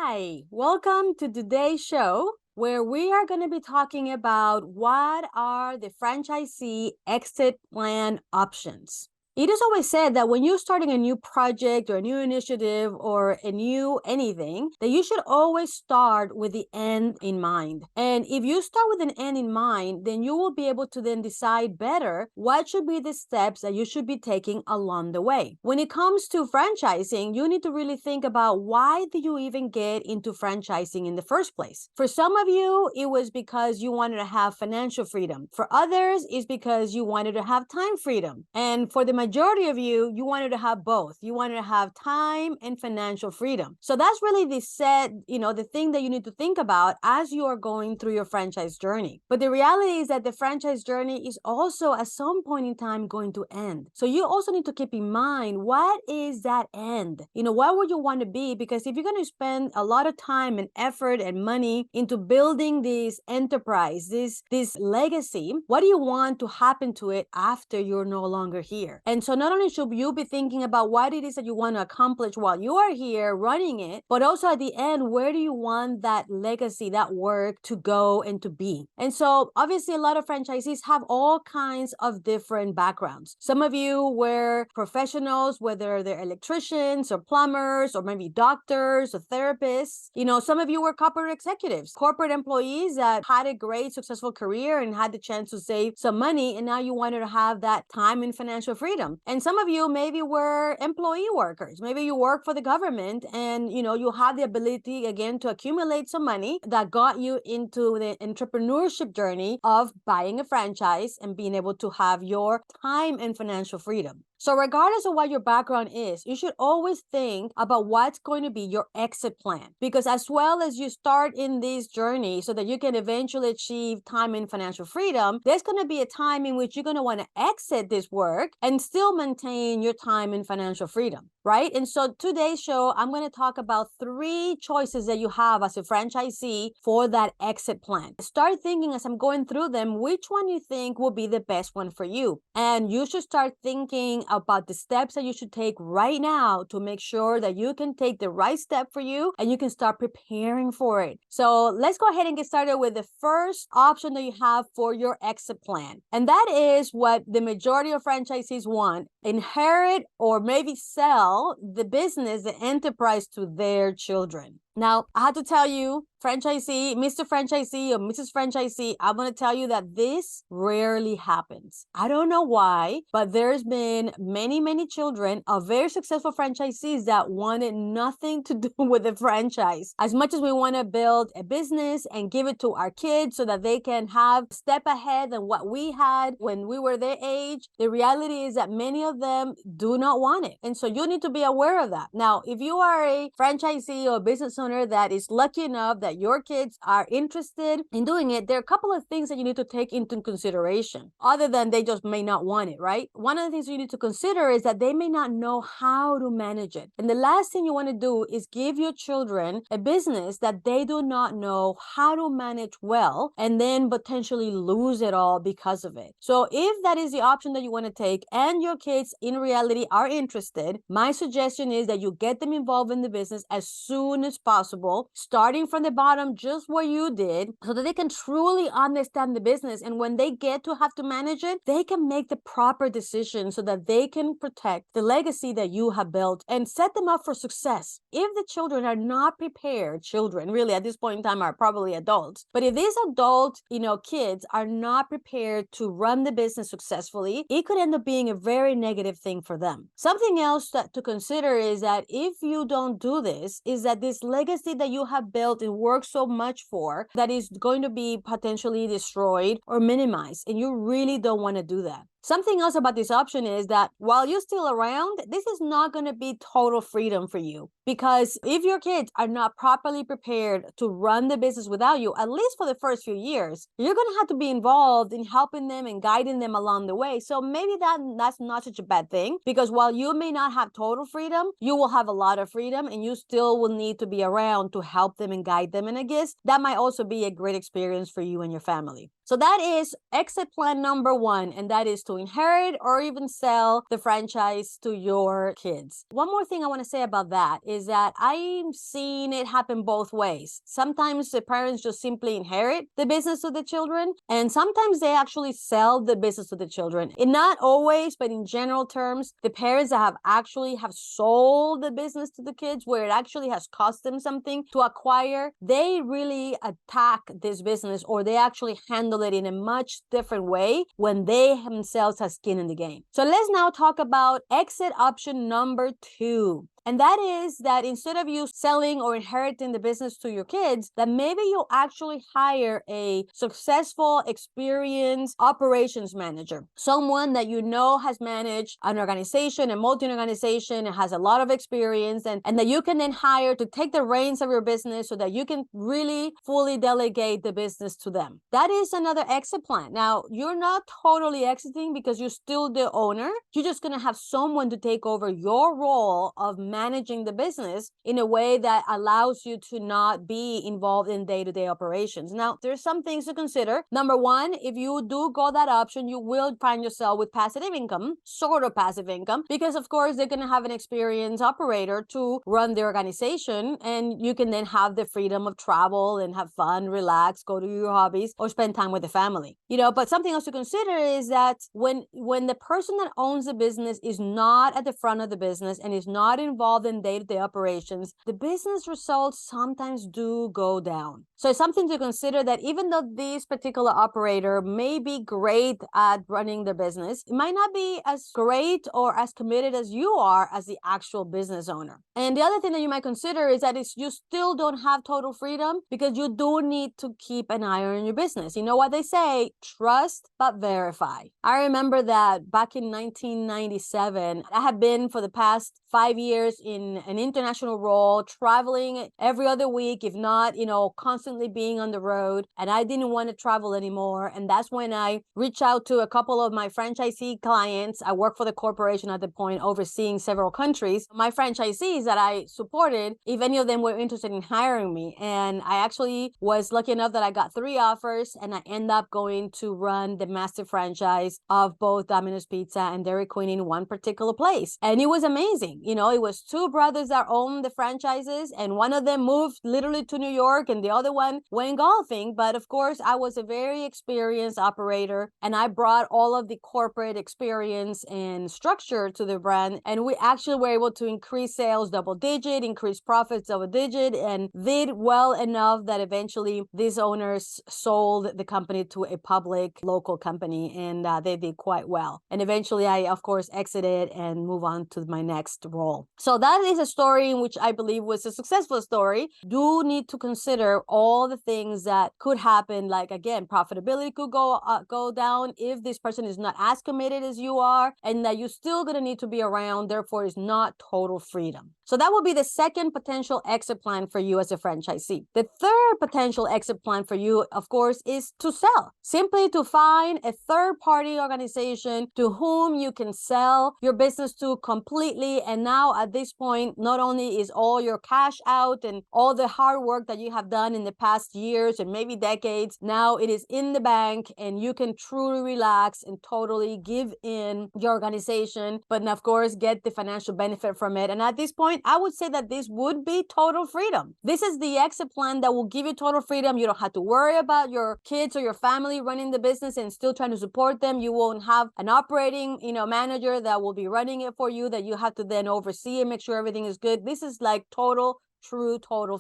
Hi, welcome to today's show where we are going to be talking about what are the franchisee exit plan options. It is always said that when you're starting a new project or a new initiative or a new anything, that you should always start with the end in mind. And if you start with an end in mind, then you will be able to then decide better what should be the steps that you should be taking along the way. When it comes to franchising, you need to really think about why do you even get into franchising in the first place? For some of you, it was because you wanted to have financial freedom. For others, it's because you wanted to have time freedom. And for the majority of you, you wanted to have both. You wanted to have time and financial freedom. So that's really the thing that you need to think about as you are going through your franchise journey. But the reality is that the franchise journey is also at some point in time going to end. So you also need to keep in mind, what is that end? What would you want to be? Because if you're going to spend a lot of time and effort and money into building this enterprise, this legacy, what do you want to happen to it after you're no longer here? And so not only should you be thinking about what it is that you want to accomplish while you are here running it, but also at the end, where do you want that legacy, that work to go and to be? And so obviously a lot of franchisees have all kinds of different backgrounds. Some of you were professionals, whether they're electricians or plumbers or maybe doctors or therapists. Some of you were corporate executives, corporate employees that had a great successful career and had the chance to save some money, and now you wanted to have that time and financial freedom. And some of you maybe were employee workers. Maybe you work for the government and you have the ability again to accumulate some money that got you into the entrepreneurship journey of buying a franchise and being able to have your time and financial freedom. So regardless of what your background is, you should always think about what's going to be your exit plan. Because as well as you start in this journey so that you can eventually achieve time and financial freedom, there's going to be a time in which you're going to want to exit this work and still maintain your time and financial freedom, right? And so today's show, I'm going to talk about 3 choices that you have as a franchisee for that exit plan. Start thinking as I'm going through them, which one you think will be the best one for you. And you should start thinking about the steps that you should take right now to make sure that you can take the right step for you and you can start preparing for it. So let's go ahead and get started with the first option that you have for your exit plan. And that is what the majority of franchisees want: inherit or maybe sell the business, the enterprise, to their children. Now, I have to tell you, franchisee, Mr. Franchisee or Mrs. Franchisee, I'm going to tell you that this rarely happens. I don't know why, but there's been many children of very successful franchisees that wanted nothing to do with the franchise. As much as we want to build a business and give it to our kids so that they can have a step ahead than what we had when we were their age, the reality is that many of them do not want it. And so you need to be aware of that. Now, if you are a franchisee or business owner that is lucky enough that your kids are interested in doing it, there are a couple of things that you need to take into consideration other than they just may not want it, right? One of the things you need to consider is that they may not know how to manage it. And the last thing you want to do is give your children a business that they do not know how to manage well and then potentially lose it all because of it. So if that is the option that you want to take and your kids in reality are interested, my suggestion is that you get them involved in the business as soon as possible, starting from the bottom, just what you did, so that they can truly understand the business. And when they get to have to manage it, they can make the proper decision so that they can protect the legacy that you have built and set them up for success. If the children are not prepared, children really at this point in time are probably adults, but if these adult, kids are not prepared to run the business successfully, it could end up being a very negative thing for them. Something else to consider is that if you don't do this, is that this legacy that you have built and worked so much for, that is going to be potentially destroyed or minimized, and you really don't want to do that. Something else about this option is that while you're still around, this is not going to be total freedom for you. Because if your kids are not properly prepared to run the business without you, at least for the first few years, you're going to have to be involved in helping them and guiding them along the way. So maybe that's not such a bad thing, because while you may not have total freedom, you will have a lot of freedom and you still will need to be around to help them and guide them. And I guess that might also be a great experience for you and your family. So that is exit plan number one, and that is to inherit or even sell the franchise to your kids. One more thing I want to say about that is that I've seen it happen both ways. Sometimes the parents just simply inherit the business to the children, and sometimes they actually sell the business to the children. And not always, but in general terms, the parents that have sold the business to the kids where it actually has cost them something to acquire, they really attack this business, or they actually handle it in a much different way when they themselves have skin in the game. So let's now talk about exit option number two. And that is that instead of you selling or inheriting the business to your kids, that maybe you actually hire a successful, experienced operations manager, someone that you know has managed an organization, a multi-organization, and has a lot of experience, and that you can then hire to take the reins of your business so that you can really fully delegate the business to them. That is another exit plan. Now, you're not totally exiting because you're still the owner. You're just going to have someone to take over your role of managing the business in a way that allows you to not be involved in day-to-day operations. Now, there's some things to consider. Number one, if you do go that option, you will find yourself with passive income, sort of passive income, because of course they're going to have an experienced operator to run the organization, and you can then have the freedom of travel and have fun, relax, go to your hobbies, or spend time with the family. But something else to consider is that when the person that owns the business is not at the front of the business and is not involved in day-to-day operations, the business results sometimes do go down. So it's something to consider, that even though this particular operator may be great at running the business, it might not be as great or as committed as you are as the actual business owner. And the other thing that you might consider is that you still don't have total freedom, because you do need to keep an eye on your business. You know what they say, trust but verify. I remember that back in 1997, I had been for the past 5 years in an international role, traveling every other week, if not, constantly being on the road. And I didn't want to travel anymore. And that's when I reached out to a couple of my franchisee clients. I worked for the corporation at the point, overseeing several countries. My franchisees that I supported, if any of them were interested in hiring me. And I actually was lucky enough that I got 3 offers, and I ended up going to run the master franchise of both Domino's Pizza and Dairy Queen in one particular place. And it was amazing. It was 2 brothers that owned the franchises, and one of them moved literally to New York and the other one went golfing. But of course, I was a very experienced operator, and I brought all of the corporate experience and structure to the brand. And we actually were able to increase sales double digit, increase profits double digit, and did well enough that eventually these owners sold the company to a public local company, and they did quite well. And eventually I, of course, exited and moved on to my next role. So that is a story in which I believe was a successful story. Do need to consider all the things that could happen. Like, again, profitability could go down if this person is not as committed as you are, and that you're still going to need to be around. Therefore, it's not total freedom. So that would be the second potential exit plan for you as a franchisee. The third potential exit plan for you, of course, is to sell. Simply to find a third-party organization to whom you can sell your business to completely. And now at this point, not only is all your cash out and all the hard work that you have done in the past years and maybe decades, now it is in the bank, and you can truly relax and totally give in your organization, but of course get the financial benefit from it. And at this point, I would say that this would be total freedom. This is the exit plan that will give you total freedom. You don't have to worry about your kids or your family running the business and still trying to support them. You won't have an operating, manager that will be running it for you, that you have to then oversee and make sure everything is good. This is like total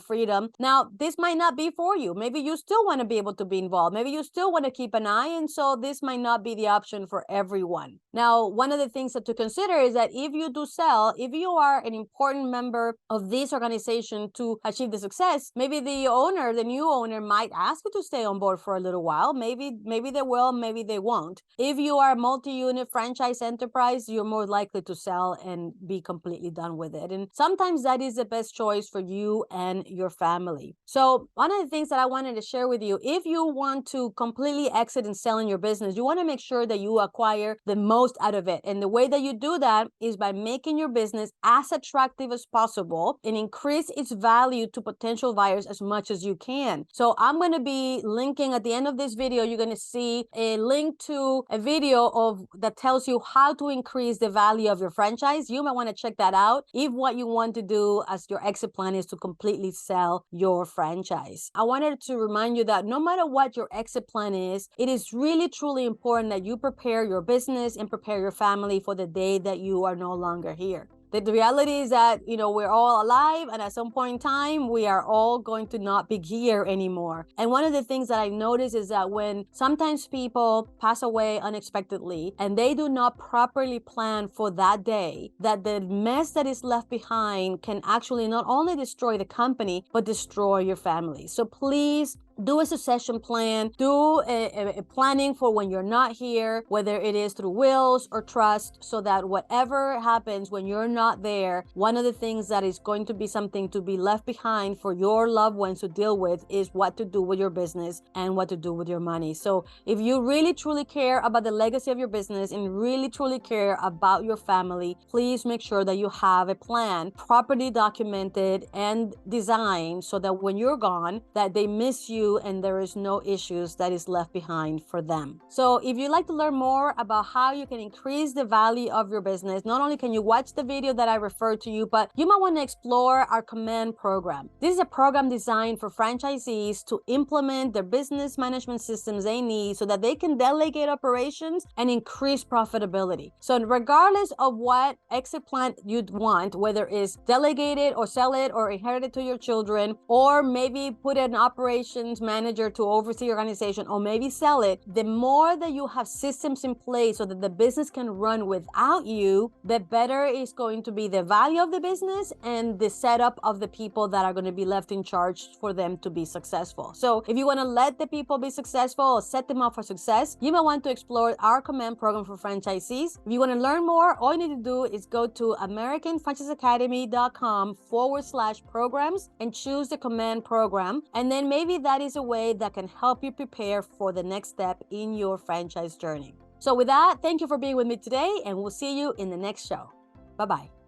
freedom. Now, this might not be for you. Maybe you still want to be able to be involved. Maybe you still want to keep an eye. And so this might not be the option for everyone. Now, one of the things to consider is that if you do sell, if you are an important member of this organization to achieve the success, maybe the new owner might ask you to stay on board for a little while. Maybe they will, maybe they won't. If you are a multi-unit franchise enterprise, you're more likely to sell and be completely done with it. And sometimes that is the best choice for you you and your family. So one of the things that I wanted to share with you, if you want to completely exit and sell in your business, you want to make sure that you acquire the most out of it. And the way that you do that is by making your business as attractive as possible and increase its value to potential buyers as much as you can. So I'm going to be linking at the end of this video, you're going to see a link to a video that tells you how to increase the value of your franchise. You might want to check that out if what you want to do as your exit plan is to completely sell your franchise. I wanted to remind you that no matter what your exit plan is, it is really truly important that you prepare your business and prepare your family for the day that you are no longer here. The reality is that, we're all alive, and at some point in time, we are all going to not be here anymore. And one of the things that I notice is that when sometimes people pass away unexpectedly and they do not properly plan for that day, that the mess that is left behind can actually not only destroy the company, but destroy your family. So please do a succession plan, do a planning for when you're not here, whether it is through wills or trust, so that whatever happens when you're not there, one of the things that is going to be something to be left behind for your loved ones to deal with is what to do with your business and what to do with your money. So if you really truly care about the legacy of your business and really truly care about your family, please make sure that you have a plan properly documented and designed so that when you're gone, that they miss you and there is no issues that is left behind for them. So if you'd like to learn more about how you can increase the value of your business, not only can you watch the video that I referred to you, but you might want to explore our command program. This is a program designed for franchisees to implement their business management systems they need so that they can delegate operations and increase profitability. So regardless of what exit plan you'd want, whether it's delegate it or sell it or inherit it to your children, or maybe put an operations manager to oversee your organization, or maybe sell it, the more that you have systems in place so that the business can run without you, the better is going to be the value of the business and the setup of the people that are going to be left in charge for them to be successful. So if you want to let the people be successful or set them up for success, you might want to explore our command program for franchisees. If you want to learn more, all you need to do is go to americanfranchiseacademy.com/programs and choose the command program. And then maybe that is a way that can help you prepare for the next step in your franchise journey. So with that, thank you for being with me today, and we'll see you in the next show. Bye-bye.